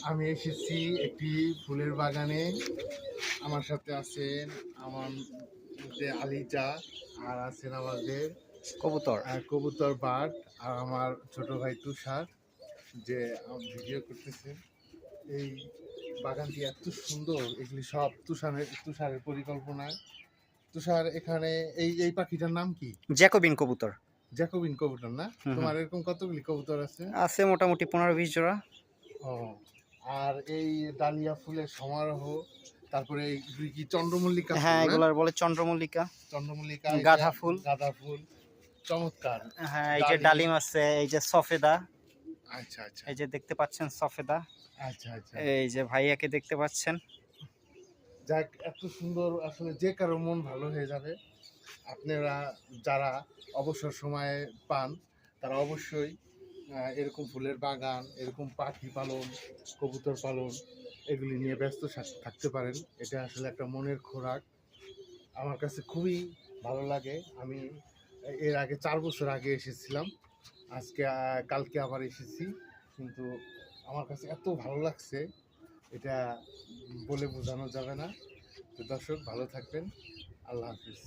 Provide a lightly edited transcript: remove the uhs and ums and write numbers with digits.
আমি এসেছি একটি ফুলের বাগানে। আমার সাথে আছেন আমার যে আলিজা, আর আছেন আমাদের কবুতর। কবুতর বার্ড, আর আমার ছোট ভাই তুষার, যে ভিডিও করতেছেন। এই বাগানটি এত সুন্দর, এগুলি সব তুষারের পরিকল্পনায়। তুষার, এখানে এই এই পাখিটার নাম কি? জ্যাকোবিন কবুতর। জ্যাকোবিন কবুতর না? তোমার এরকম কতগুলি কবুতর আছে? আছে মোটামুটি 15-20 জোড়া। ও, আর এই ডালিয়া ফুলের সমারোহ, তারপরে এইগুলি কি চন্দ্রমল্লিকা ফুল হ্যাঁ, না? এগুলার বলে চন্দ্রমল্লিকা। চন্দ্রমল্লিকা, গাঁদা ফুল। গাঁদা ফুল, চমৎকার। হ্যাঁ, এই যে ডালিম আছে, এই যে সফেদা, আচ্ছা আচ্ছা এই যে দেখতে পাচ্ছেন সফেদা। আচ্ছা আচ্ছা। এই যে ভাইয়াকে দেখতে পাচ্ছেন। যাক, এত সুন্দর, আসলে যে কারো মন ভালো হয়ে যাবে। আপনারা যারা অবসর সময় পান, তারা অবশ্যই এরকম ফুলের বাগান, এরকম পাখি পালন, কবুতর পালন, এগুলি নিয়ে ব্যস্ত থাকতে পারেন। এটা আসলে একটা মনের খোরাক। আমার কাছে খুবই ভালো লাগে। আমি এর আগে 4 বছর আগে এসেছিলাম, আজকে কালকে আবার এসেছি, কিন্তু আমার কাছে এত ভালো লাগছে, এটা বলে বোঝানো যাবে না। তো দর্শক, ভালো থাকবেন। আল্লাহ হাফিজ।